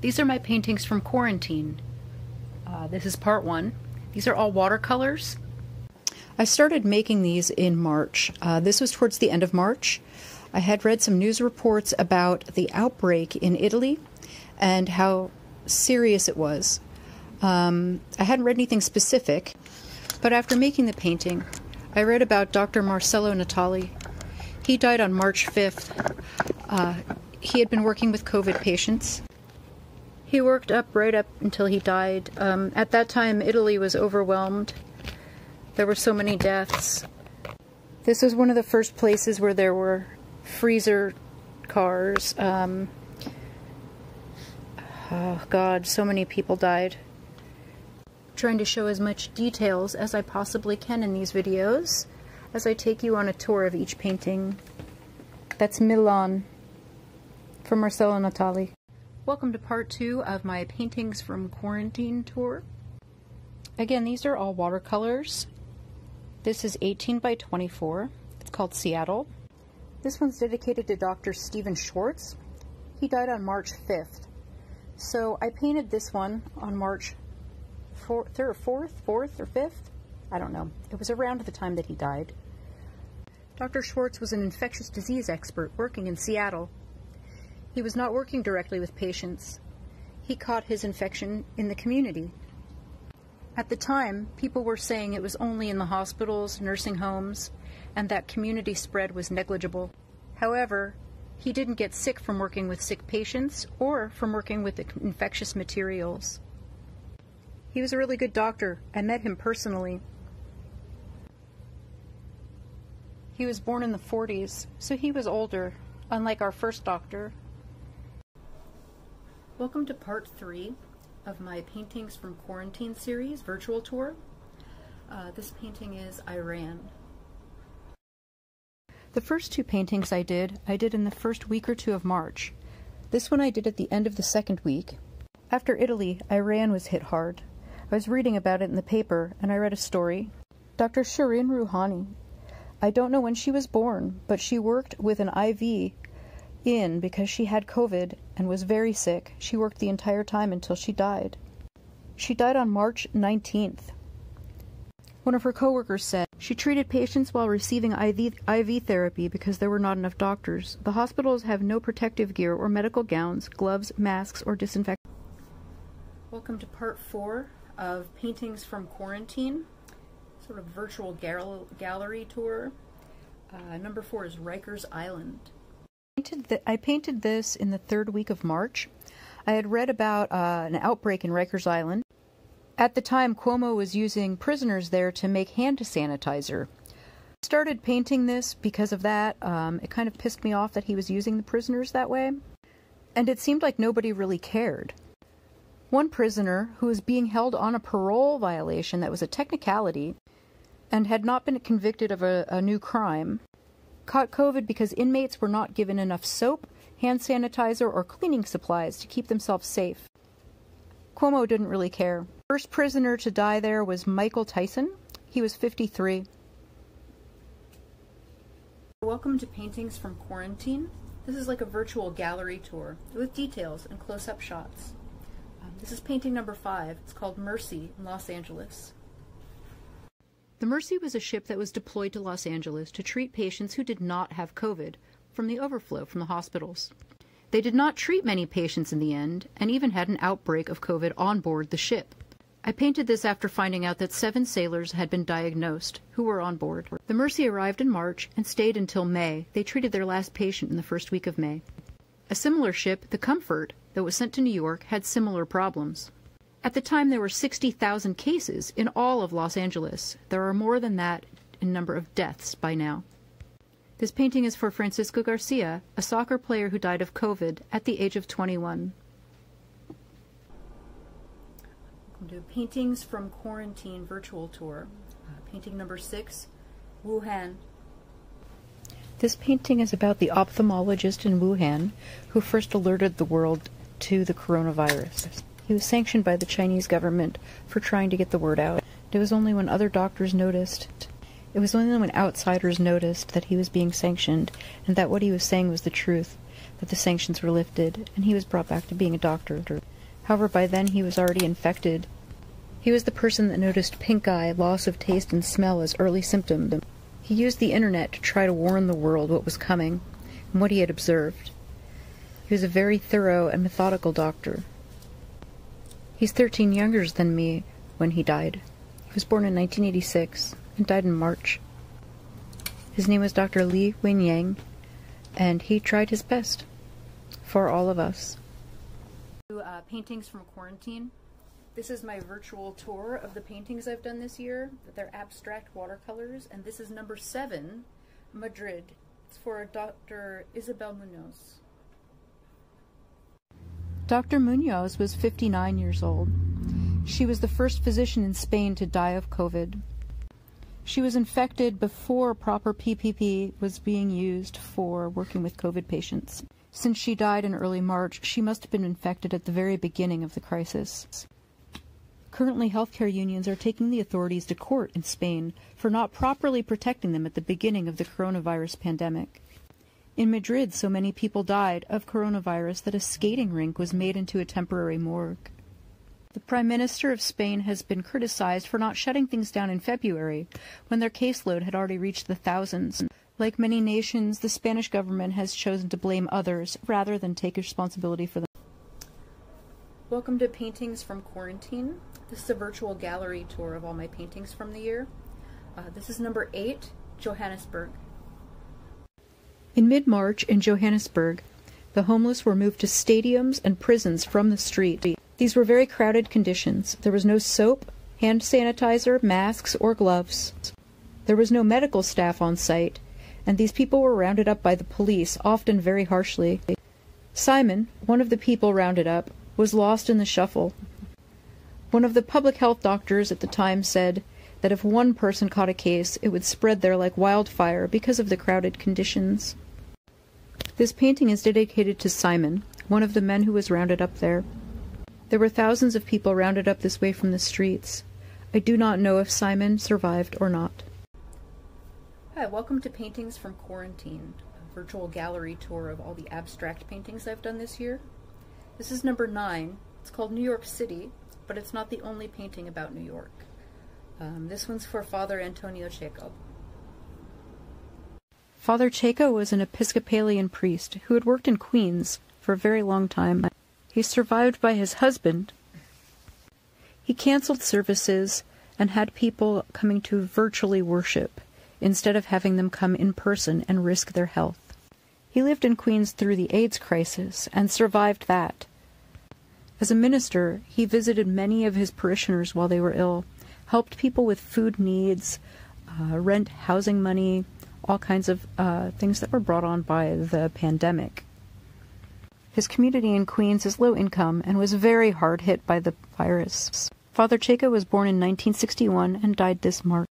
These are my paintings from quarantine. This is part one. These are all watercolors. I started making these in March. This was towards the end of March. I had read some news reports about the outbreak in Italy and how serious it was. I hadn't read anything specific, but after making the painting, I read about Dr. Marcello Natali. He died on March 5th. He had been working with COVID patients. He worked up right up until he died. At that time, Italy was overwhelmed. There were so many deaths. This was one of the first places where there were freezer cars. Oh God, so many people died. I'm trying to show as much details as I possibly can in these videos as I take you on a tour of each painting. That's Milan from Marcello Natali. Welcome to part two of my paintings from quarantine tour. Again, these are all watercolors. This is 18 by 24. It's called Seattle. This one's dedicated to Dr. Stephen Schwartz. He died on March 5th. So I painted this one on March 4th or 5th. I don't know. It was around the time that he died. Dr. Schwartz was an infectious disease expert working in Seattle. He was not working directly with patients. He caught his infection in the community. At the time, people were saying it was only in the hospitals, nursing homes, and that community spread was negligible. However, he didn't get sick from working with sick patients or from working with infectious materials. He was a really good doctor. I met him personally. He was born in the 40s, so he was older, unlike our first doctor. Welcome to part three of my Paintings from Quarantine series virtual tour. This painting is Iran. The first two paintings I did in the first week or two of March. This one I did at the end of the second week. After Italy, Iran was hit hard. I was reading about it in the paper, and I read a story. Dr. Shirin Rouhani. I don't know when she was born, but she worked with an IV in because she had COVID and was very sick. She worked the entire time until she died. She died on March 19th. One of her coworkers said she treated patients while receiving IV therapy because there were not enough doctors. The hospitals have no protective gear or medical gowns, gloves, masks, or disinfectant. Welcome to part four of Paintings from Quarantine, sort of virtual gallery tour. Number 4 is Rikers Island. I painted this in the third week of March. I had read about an outbreak in Rikers Island. At the time, Cuomo was using prisoners there to make hand sanitizer. I started painting this because of that. It kind of pissed me off that he was using the prisoners that way. And it seemed like nobody really cared. One prisoner, who was being held on a parole violation that was a technicality and had not been convicted of a new crime, caught COVID because inmates were not given enough soap, hand sanitizer, or cleaning supplies to keep themselves safe. Cuomo didn't really care. First prisoner to die there was Michael Tyson. He was 53. Welcome to Paintings from Quarantine. This is like a virtual gallery tour with details and close-up shots. This is painting number 5. It's called Mercy in Los Angeles. The Mercy was a ship that was deployed to Los Angeles to treat patients who did not have COVID from the overflow from the hospitals. They did not treat many patients in the end, and even had an outbreak of COVID on board the ship. I painted this after finding out that 7 sailors had been diagnosed who were on board. The Mercy arrived in March and stayed until May. They treated their last patient in the first week of May. A similar ship, the Comfort, that was sent to New York, had similar problems. At the time, there were 60,000 cases in all of Los Angeles. There are more than that in number of deaths by now. This painting is for Francisco Garcia, a soccer player who died of COVID at the age of 21. Welcome to Paintings from Quarantine virtual tour. Painting number 6, Wuhan. This painting is about the ophthalmologist in Wuhan who first alerted the world to the coronavirus. He was sanctioned by the Chinese government for trying to get the word out. It was only when other doctors noticed, it was only when outsiders noticed that he was being sanctioned and that what he was saying was the truth, that the sanctions were lifted, and he was brought back to being a doctor. However, by then he was already infected. He was the person that noticed pink eye, loss of taste and smell as early symptoms. He used the internet to try to warn the world what was coming and what he had observed. He was a very thorough and methodical doctor. He's 13 younger than me when he died. He was born in 1986 and died in March. His name was Dr. Li Wenyang, and he tried his best for all of us. Paintings from quarantine. This is my virtual tour of the paintings I've done this year. They're abstract watercolors, and this is number 7, Madrid. It's for Dr. Isabel Munoz. Dr. Munoz was 59 years old. She was the first physician in Spain to die of COVID. She was infected before proper PPE was being used for working with COVID patients. Since she died in early March, she must have been infected at the very beginning of the crisis. Currently, healthcare unions are taking the authorities to court in Spain for not properly protecting them at the beginning of the coronavirus pandemic. In Madrid, so many people died of coronavirus that a skating rink was made into a temporary morgue. The Prime Minister of Spain has been criticized for not shutting things down in February, when their caseload had already reached the thousands. Like many nations, the Spanish government has chosen to blame others rather than take responsibility for them. Welcome to Paintings from Quarantine. This is a virtual gallery tour of all my paintings from the year. This is number 8, Johannesburg. In mid-March in Johannesburg, the homeless were moved to stadiums and prisons from the street. These were very crowded conditions. There was no soap, hand sanitizer, masks, or gloves. There was no medical staff on site, and these people were rounded up by the police, often very harshly. Simon, one of the people rounded up, was lost in the shuffle. One of the public health doctors at the time said that if one person caught a case, it would spread there like wildfire because of the crowded conditions. This painting is dedicated to Simon, one of the men who was rounded up there. There were thousands of people rounded up this way from the streets. I do not know if Simon survived or not. Hi, welcome to Paintings from Quarantine, a virtual gallery tour of all the abstract paintings I've done this year. This is number 9. It's called New York City, but it's not the only painting about New York. This one's for Father Antonio Checo. Father Checo was an Episcopalian priest who had worked in Queens for a very long time. He's survived by his husband. He canceled services and had people coming to virtually worship instead of having them come in person and risk their health. He lived in Queens through the AIDS crisis and survived that. As a minister, he visited many of his parishioners while they were ill, helped people with food needs, rent, housing money, all kinds of things that were brought on by the pandemic. His community in Queens is low income and was very hard hit by the virus. Father Checo was born in 1961 and died this March.